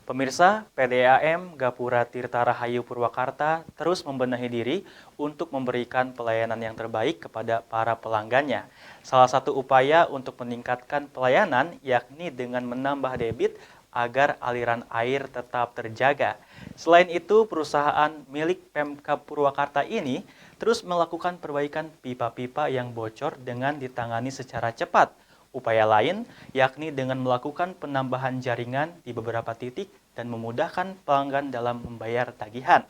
Pemirsa, PDAM Gapura Tirta Rahayu Purwakarta terus membenahi diri untuk memberikan pelayanan yang terbaik kepada para pelanggannya. Salah satu upaya untuk meningkatkan pelayanan yakni dengan menambah debit agar aliran air tetap terjaga. Selain itu, perusahaan milik Pemkab Purwakarta ini terus melakukan perbaikan pipa-pipa yang bocor dengan ditangani secara cepat. Upaya lain yakni dengan melakukan penambahan jaringan di beberapa titik dan memudahkan pelanggan dalam membayar tagihan.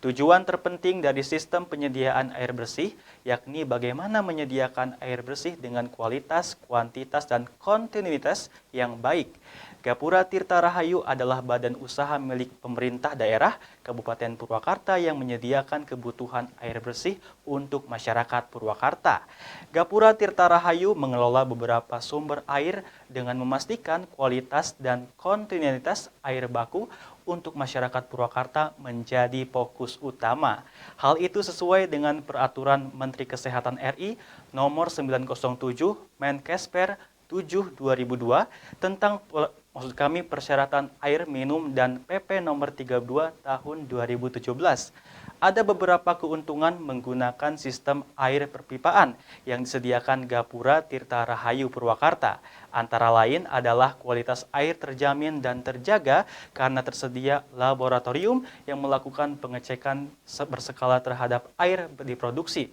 Tujuan terpenting dari sistem penyediaan air bersih yakni bagaimana menyediakan air bersih dengan kualitas, kuantitas, dan kontinuitas yang baik. Gapura Tirta Rahayu adalah badan usaha milik pemerintah daerah Kabupaten Purwakarta yang menyediakan kebutuhan air bersih untuk masyarakat Purwakarta. Gapura Tirta Rahayu mengelola beberapa sumber air dengan memastikan kualitas dan kontinuitas air baku untuk masyarakat Purwakarta menjadi fokus utama. Hal itu sesuai dengan Peraturan Menteri Kesehatan RI Nomor 907 Menkesper 7/2002 tentang persyaratan air minum dan PP nomor 32 tahun 2017. Ada beberapa keuntungan menggunakan sistem air perpipaan yang disediakan Gapura Tirta Rahayu Purwakarta. Antara lain adalah kualitas air terjamin dan terjaga karena tersedia laboratorium yang melakukan pengecekan berskala terhadap air diproduksi.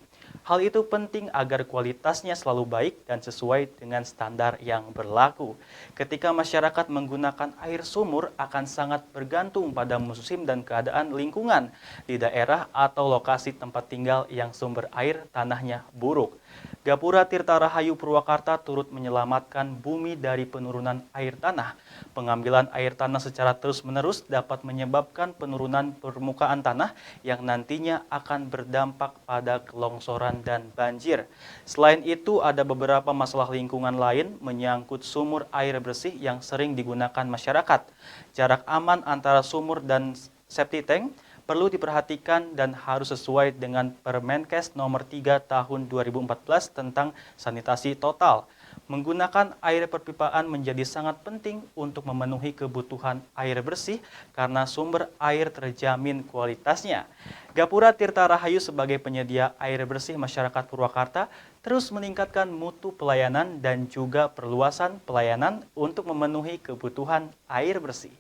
Hal itu penting agar kualitasnya selalu baik dan sesuai dengan standar yang berlaku. Ketika masyarakat menggunakan air sumur akan sangat bergantung pada musim dan keadaan lingkungan di daerah atau lokasi tempat tinggal yang sumber air tanahnya buruk. Gapura Tirta Rahayu Purwakarta turut menyelamatkan bumi dari penurunan air tanah. Pengambilan air tanah secara terus-menerus dapat menyebabkan penurunan permukaan tanah yang nantinya akan berdampak pada kelongsoran dan banjir. Selain itu, ada beberapa masalah lingkungan lain menyangkut sumur air bersih yang sering digunakan masyarakat. Jarak aman antara sumur dan septic tank perlu diperhatikan dan harus sesuai dengan Permenkes nomor 3 tahun 2014 tentang sanitasi total. Menggunakan air perpipaan menjadi sangat penting untuk memenuhi kebutuhan air bersih karena sumber air terjamin kualitasnya. Gapura Tirta Rahayu sebagai penyedia air bersih masyarakat Purwakarta terus meningkatkan mutu pelayanan dan juga perluasan pelayanan untuk memenuhi kebutuhan air bersih.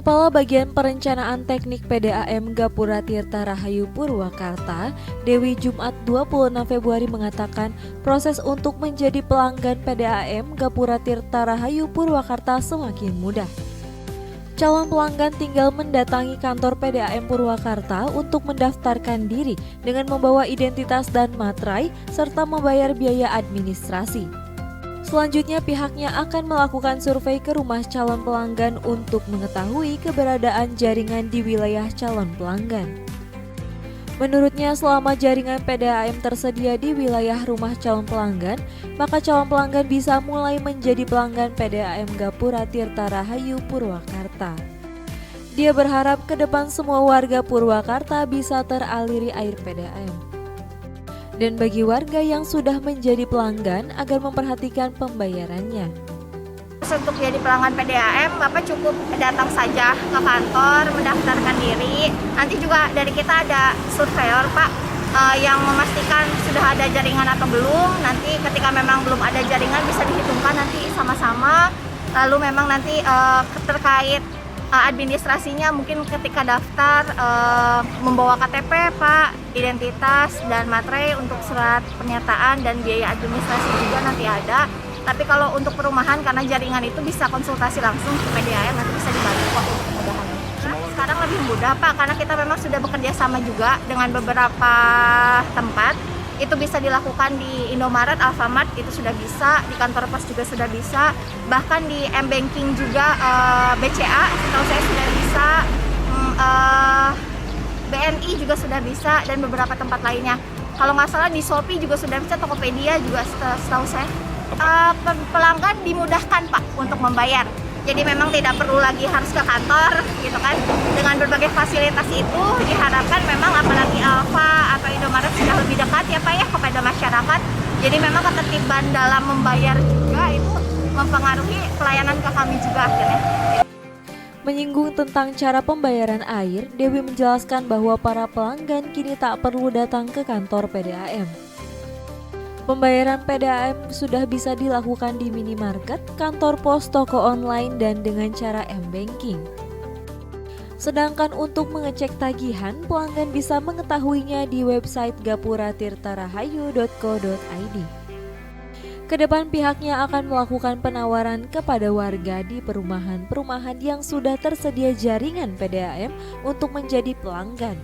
Kepala Bagian Perencanaan Teknik PDAM Gapura Tirta Rahayu Purwakarta, Dewi Jumat 26 Februari mengatakan proses untuk menjadi pelanggan PDAM Gapura Tirta Rahayu Purwakarta semakin mudah. Calon pelanggan tinggal mendatangi kantor PDAM Purwakarta untuk mendaftarkan diri dengan membawa identitas dan materai serta membayar biaya administrasi. Selanjutnya pihaknya akan melakukan survei ke rumah calon pelanggan untuk mengetahui keberadaan jaringan di wilayah calon pelanggan. Menurutnya selama jaringan PDAM tersedia di wilayah rumah calon pelanggan, maka calon pelanggan bisa mulai menjadi pelanggan PDAM Gapura Tirta Rahayu Purwakarta. Dia berharap ke depan semua warga Purwakarta bisa teraliri air PDAM. Dan bagi warga yang sudah menjadi pelanggan agar memperhatikan pembayarannya. Untuk jadi pelanggan PDAM, Bapak cukup datang saja ke kantor, mendaftarkan diri. Nanti juga dari kita ada surveyor, Pak, yang memastikan sudah ada jaringan atau belum. Nanti ketika memang belum ada jaringan bisa dihitungkan nanti sama-sama. Lalu memang nanti terkait administrasinya mungkin ketika daftar membawa KTP, Pak, identitas dan materai untuk surat pernyataan dan biaya administrasi juga nanti ada. Tapi kalau untuk perumahan karena jaringan itu bisa konsultasi langsung ke PDAM, nanti bisa dibantu kok untuk kemudahannya. Sekarang lebih mudah, Pak, karena kita memang sudah bekerja sama juga dengan beberapa tempat. Itu bisa dilakukan di Indomaret, Alfamart itu sudah bisa, di kantor pos juga sudah bisa, bahkan di M-Banking juga BCA setahu saya sudah bisa, Shopee juga sudah bisa dan beberapa tempat lainnya. Kalau nggak salah di Shopee juga sudah bisa, Tokopedia juga setahu saya. Pelanggan dimudahkan Pak untuk membayar. Jadi memang tidak perlu lagi harus ke kantor gitu kan. Dengan berbagai fasilitas itu diharapkan memang apalagi Alfa atau Indomaret sudah lebih dekat ya Pak ya kepada masyarakat. Jadi memang ketertiban dalam membayar juga itu mempengaruhi pelayanan ke kami juga akhirnya. Menyinggung tentang cara pembayaran air, Dewi menjelaskan bahwa para pelanggan kini tak perlu datang ke kantor PDAM. Pembayaran PDAM sudah bisa dilakukan di minimarket, kantor pos, toko online, dan dengan cara m-banking. Sedangkan untuk mengecek tagihan, pelanggan bisa mengetahuinya di website gapuratirtarahayu.co.id. Kedepan pihaknya akan melakukan penawaran kepada warga di perumahan-perumahan yang sudah tersedia jaringan PDAM untuk menjadi pelanggan.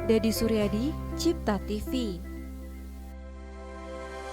Dedi Suryadi, Cipta TV.